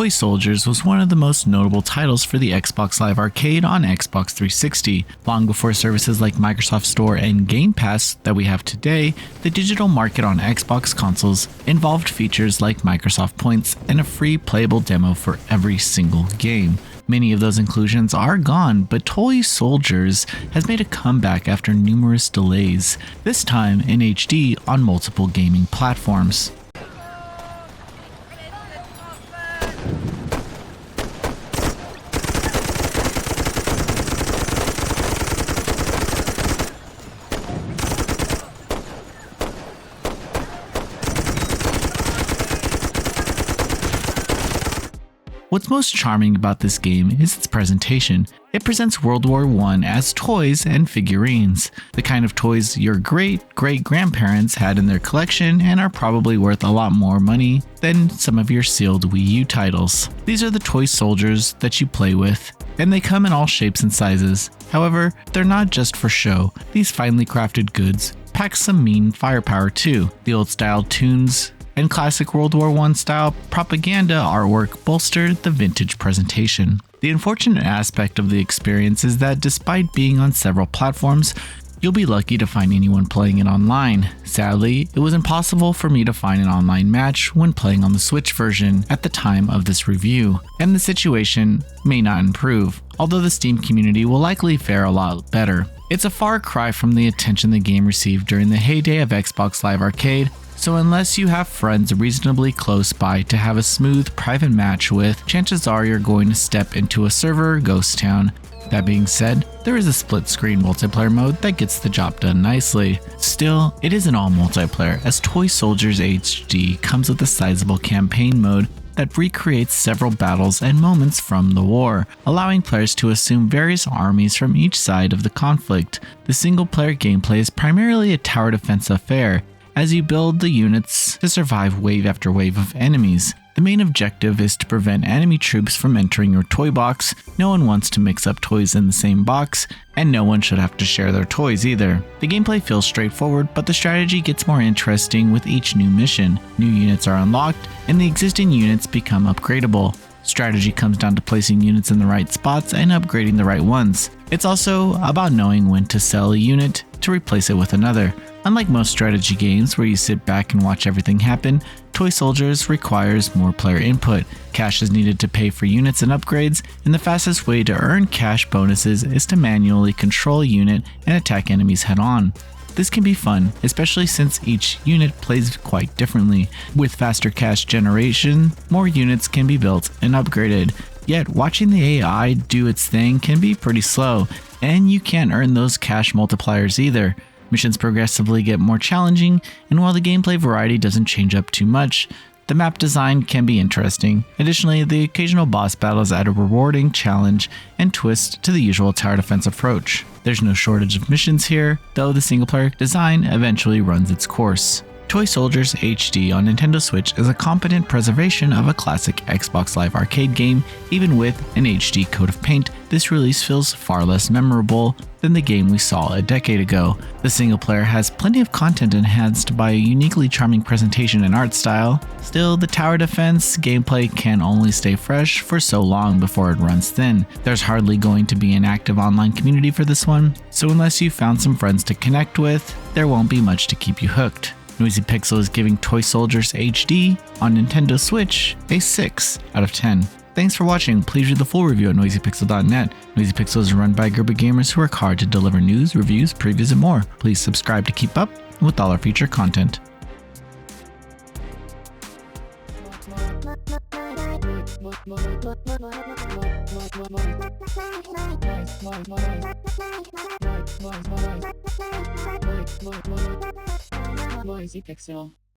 Toy Soldiers was one of the most notable titles for the Xbox Live Arcade on Xbox 360. Long before services like Microsoft Store and Game Pass that we have today, the digital market on Xbox consoles involved features like Microsoft Points and a free playable demo for every single game. Many of those inclusions are gone, but Toy Soldiers has made a comeback after numerous delays, this time in HD on multiple gaming platforms. What's most charming about this game is its presentation. It presents World War I as toys and figurines, the kind of toys your great-great-grandparents had in their collection and are probably worth a lot more money than some of your sealed Wii U titles. These are the toy soldiers that you play with, and they come in all shapes and sizes. However, they're not just for show. These finely crafted goods pack some mean firepower too. The old-style tunes and classic World War I style propaganda artwork bolster the vintage presentation. The unfortunate aspect of the experience is that despite being on several platforms, you'll be lucky to find anyone playing it online. Sadly, it was impossible for me to find an online match when playing on the Switch version at the time of this review, and the situation may not improve, although the Steam community will likely fare a lot better. It's a far cry from the attention the game received during the heyday of Xbox Live Arcade, so unless you have friends reasonably close by to have a smooth private match with, chances are you're going to step into a server ghost town. That being said, there is a split-screen multiplayer mode that gets the job done nicely. Still, it isn't all multiplayer, as Toy Soldiers HD comes with a sizable campaign mode that recreates several battles and moments from the war, allowing players to assume various armies from each side of the conflict. The single-player gameplay is primarily a tower defense affair, as you build the units to survive wave after wave of enemies. The main objective is to prevent enemy troops from entering your toy box. No one wants to mix up toys in the same box, and no one should have to share their toys either. The gameplay feels straightforward, but the strategy gets more interesting with each new mission. New units are unlocked, and the existing units become upgradable. Strategy comes down to placing units in the right spots and upgrading the right ones. It's also about knowing when to sell a unit to replace it with another. Unlike most strategy games where you sit back and watch everything happen, Toy Soldiers requires more player input. Cash is needed to pay for units and upgrades, and the fastest way to earn cash bonuses is to manually control a unit and attack enemies head on. This can be fun, especially since each unit plays quite differently. With faster cash generation, more units can be built and upgraded. Yet watching the AI do its thing can be pretty slow, and you can't earn those cash multipliers either. Missions progressively get more challenging, and while the gameplay variety doesn't change up too much, the map design can be interesting. Additionally, the occasional boss battles add a rewarding challenge and twist to the usual tower defense approach. There's no shortage of missions here, though the single-player design eventually runs its course. Toy Soldiers HD on Nintendo Switch is a competent preservation of a classic Xbox Live Arcade game. Even with an HD coat of paint, this release feels far less memorable than the game we saw a decade ago. The single player has plenty of content enhanced by a uniquely charming presentation and art style. Still, the tower defense gameplay can only stay fresh for so long before it runs thin. There's hardly going to be an active online community for this one, so unless you found some friends to connect with, there won't be much to keep you hooked. Noisy Pixel is giving Toy Soldiers HD on Nintendo Switch a 6 out of 10. Thanks for watching. Please read the full review at noisypixel.net. Noisy Pixel is run by a group of gamers who work hard to deliver news, reviews, previews, and more. Please subscribe to keep up with all our future content. Noisy Pixel.